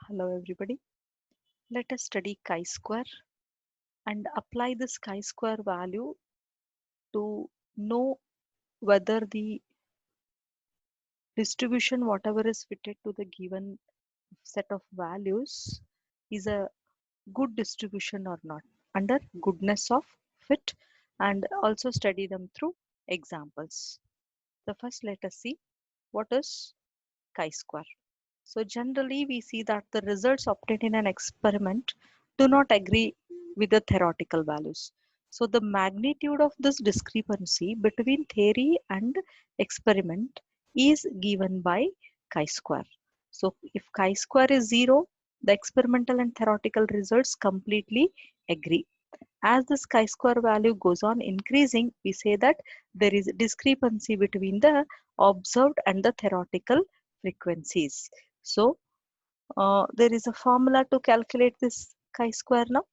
Hello everybody. Let us study chi-square and apply this chi-square value to know whether the distribution whatever is fitted to the given set of values is a good distribution or not under goodness of fit, and also study them through examples. So first let us see what is chi-square. So generally we see that the results obtained in an experiment do not agree with the theoretical values. So the magnitude of this discrepancy between theory and experiment is given by chi-square. So if chi-square is 0, the experimental and theoretical results completely agree. As this chi-square value goes on increasing, we say that there is a discrepancy between the observed and the theoretical frequencies. So there is a formula to calculate this chi-square now.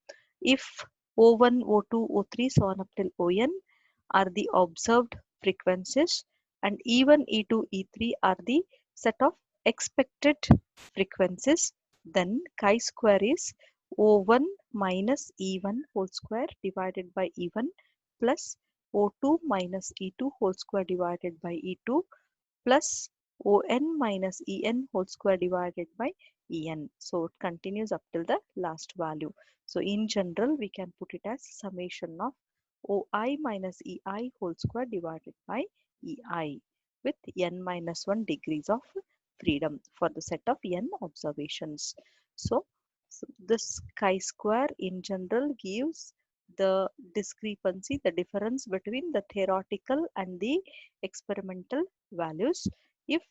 If O1, O2, O3, so on up till ON are the observed frequencies, and even E2, E3 are the set of expected frequencies, then chi-square is O1 minus E1 whole square divided by E1 plus O2 minus E2 whole square divided by E2 plus On minus En whole square divided by En. So it continues up till the last value. So in general, we can put it as summation of Oi minus Ei whole square divided by Ei with n minus 1 degrees of freedom for the set of n observations. So this chi-square in general gives the discrepancy, the difference between the theoretical and the experimental values. If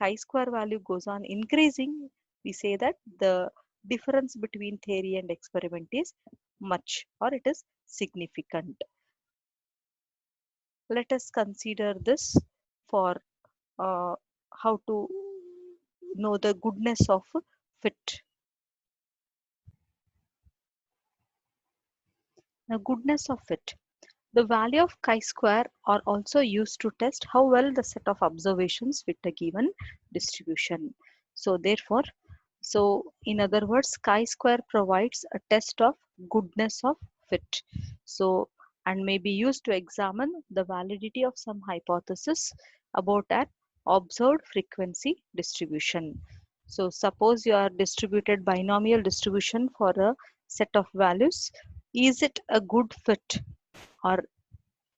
chi-square value goes on increasing, we say that the difference between theory and experiment is much, or it is significant. Let us consider this for how to know the goodness of fit. The goodness of fit. The value of chi-square are also used to test how well the set of observations fit a given distribution. So therefore, in other words, chi-square provides a test of goodness of fit. So and may be used to examine the validity of some hypothesis about an observed frequency distribution. So suppose you are distributed binomial distribution for a set of values. Is it a good fit, or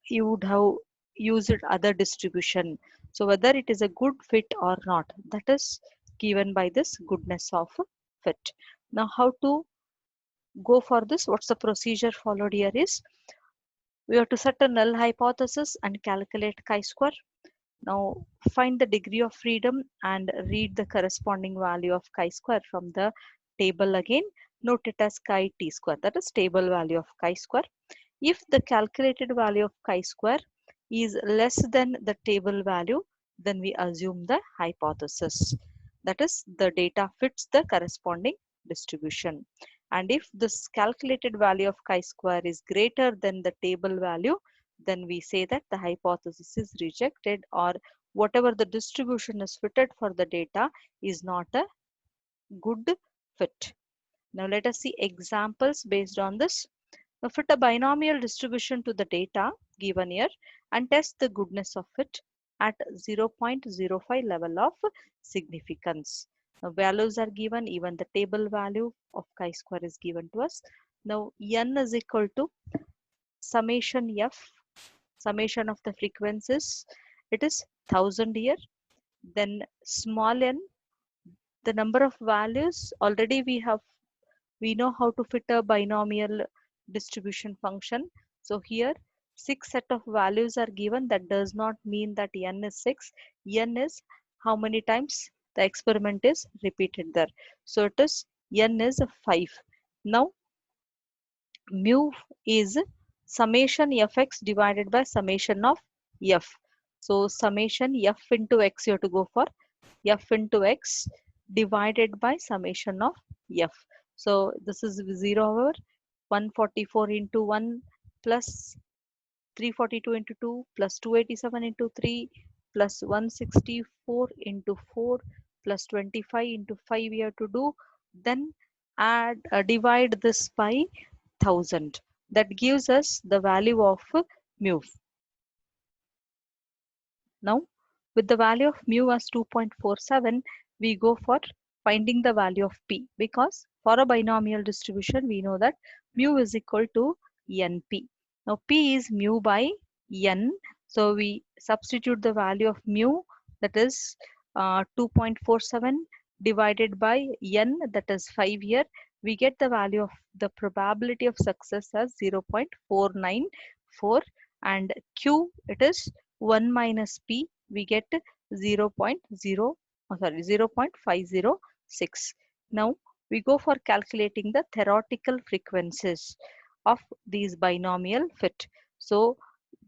you would have used other distribution? So whether it is a good fit or not, that is given by this goodness of fit. Now how to go for this? What's the procedure followed here is we have to set a null hypothesis and calculate chi-square. Now find the degree of freedom and read the corresponding value of chi-square from the table again. Note it as chi t square, that is table value of chi-square. If the calculated value of chi-square is less than the table value, then we assume the hypothesis. That is, the data fits the corresponding distribution. And if this calculated value of chi-square is greater than the table value, then we say that the hypothesis is rejected, or whatever the distribution is fitted for the data is not a good fit. Now let us see examples based on this. Now fit a binomial distribution to the data given here and test the goodness of it at 0.05 level of significance. Now values are given, even the table value of chi-square is given to us. Now n is equal to summation f, summation of the frequencies, it is 1000 here. Then small n, the number of values, already we know how to fit a binomial distribution function. So here 6 set of values are given. That does not mean that n is 6. N is how many times the experiment is repeated there. So it is n is 5. Now mu is summation fx divided by summation of f. So summation f into x you have to go for f into x divided by summation of f. So this is 0 over 144 into 1 plus 342 into 2 plus 287 into 3 plus 164 into 4 plus 25 into 5 we have to do then divide this by 1000. That gives us the value of mu. Now, with the value of mu as 2.47, we go for finding the value of p, because for a binomial distribution, we know that mu is equal to np. Now, p is mu by n. So, we substitute the value of mu, that is 2.47 divided by n, that is 5 here. We get the value of the probability of success as 0.494, and q, it is 1 minus p, we get 0.506. Now we go for calculating the theoretical frequencies of these binomial fit. So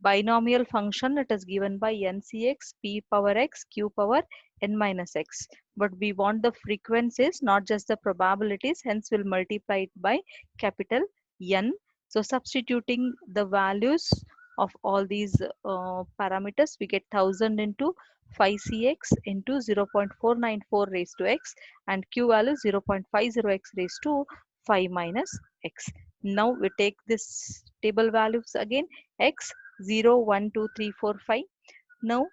binomial function, it is given by ncx p power x q power n minus x, but we want the frequencies, not just the probabilities, hence we'll multiply it by capital N. So substituting the values of all these parameters, we get 1000 into 5cx into 0.494 raised to x, and q value 0.50x raised to 5 minus x. Now we take this table values again, x 0 1 2 3 4 5. Now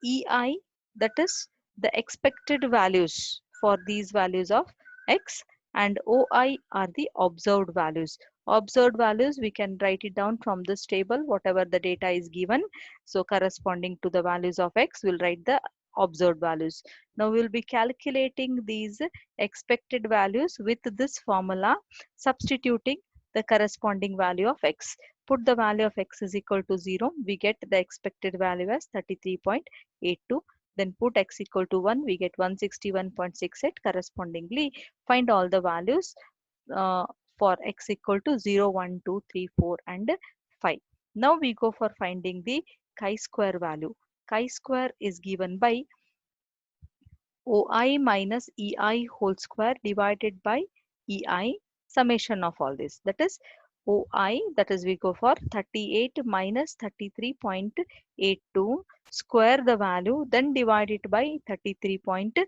EI, that is the expected values for these values of x, and OI are the observed values. Observed values, we can write it down from this table, whatever the data is given. So corresponding to the values of x, we'll write the observed values. Now we'll be calculating these expected values with this formula, substituting the corresponding value of x. Put the value of x is equal to 0, we get the expected value as 33.82. Then put x equal to 1, we get 161.68. Correspondingly, find all the values uh, for x equal to 0, 1, 2, 3, 4, and 5. Now we go for finding the chi-square value. Chi-square is given by OI minus EI whole square divided by EI, summation of all this. That is OI, that is we go for 38 minus 33.82, square the value, then divide it by 33.82.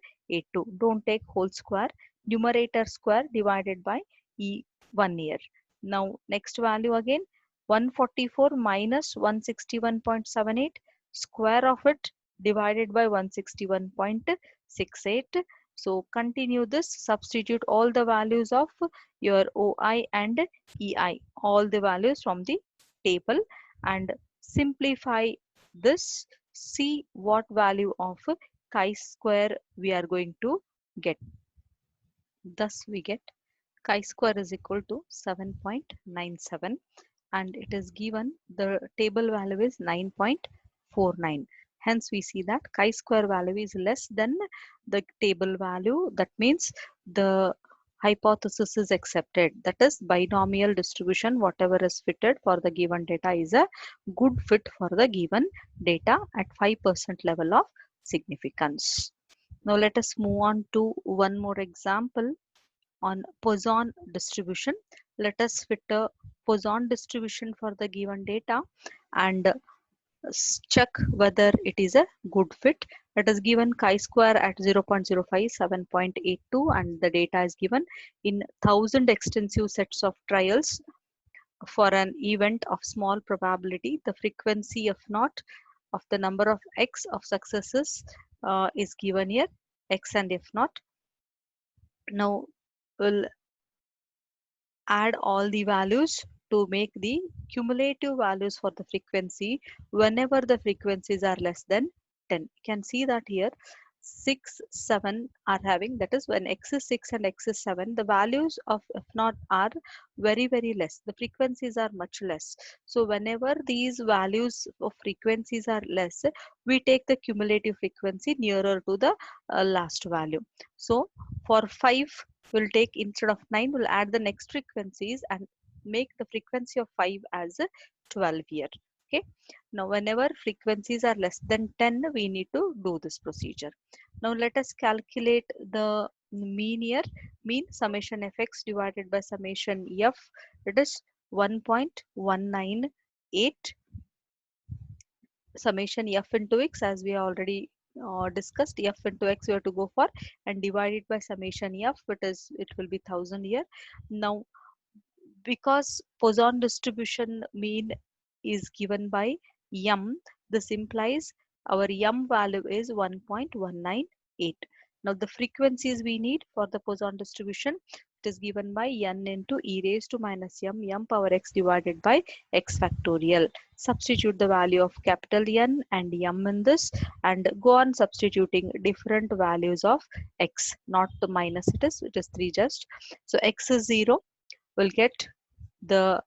Don't take whole square, numerator square divided by E1 here. Now next value again, 144 minus 161.78, square of it divided by 161.68. So continue this, substitute all the values of your OI and EI, all the values from the table, and simplify this. See what value of chi-square we are going to get. Thus we get chi-square is equal to 7.97, and it is given the table value is 9.49. Hence we see that chi-square value is less than the table value. That means the hypothesis is accepted. That is, binomial distribution, whatever is fitted for the given data is a good fit for the given data at 5% level of significance. Now let us move on to one more example on Poisson distribution. Let us fit a Poisson distribution for the given data and check whether it is a good fit. It is given chi-square at 0.05, 7.82, and the data is given in 1000 extensive sets of trials for an event of small probability. The frequency of naught of the number of x of successes is given here, x and f naught. Now we'll add all the values to make the cumulative values for the frequency whenever the frequencies are less than 10. You can see that here 6, 7 are having, that is when x is 6 and x is 7, the values of f naught are very less. The frequencies are much less. So whenever these values of frequencies are less, we take the cumulative frequency nearer to the last value. So for 5, we'll take, instead of 9, we'll add the next frequencies and make the frequency of 5 as 12 here. Okay. Now whenever frequencies are less than 10, we need to do this procedure. Now let us calculate the mean here. Mean summation fx divided by summation f, it is 1.198. Summation f into x, as we already discussed, f into x we have to go for and divide it by summation f, it will be 1000 here. Now because Poisson distribution mean is given by m, this implies our m value is 1.198. Now the frequencies we need for the Poisson distribution, it is given by n into e raised to minus m power x divided by x factorial. Substitute the value of capital N and m in this and go on substituting different values of x, not the minus, it is 3 just. So x is 0, will get the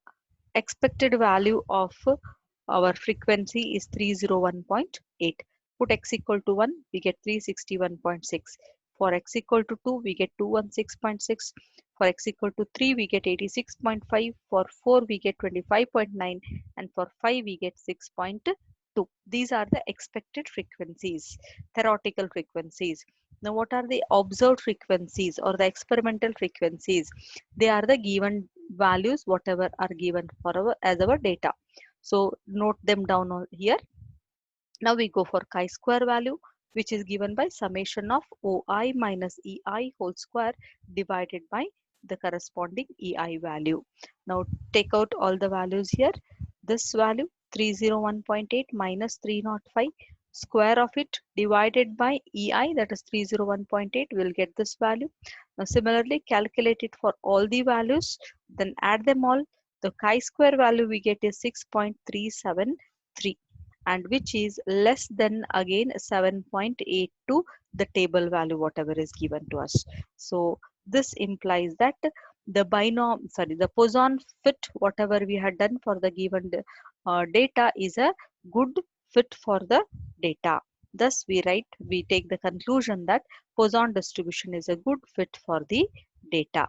expected value of our frequency is 301.8. Put x equal to 1, we get 361.6. For x equal to 2, we get 216.6. For x equal to 3, we get 86.5. For 4, we get 25.9. And for 5, we get 6.2. These are the expected frequencies, theoretical frequencies. Now, what are the observed frequencies or the experimental frequencies? They are the given values whatever are given for our as our data. So note them down here. Now we go for chi-square value, which is given by summation of OI minus EI whole square divided by the corresponding EI value. Now take out all the values here. This value 301.8 minus 305, square of it divided by EI, that is 301.8, will get this value. Now similarly calculate it for all the values, then add them all. The chi-square value we get is 6.373, and which is less than again 7.82 the table value whatever is given to us. So this implies that the Poisson fit whatever we had done for the given data is a good fit for the data. Thus we take the conclusion that Poisson distribution is a good fit for the data.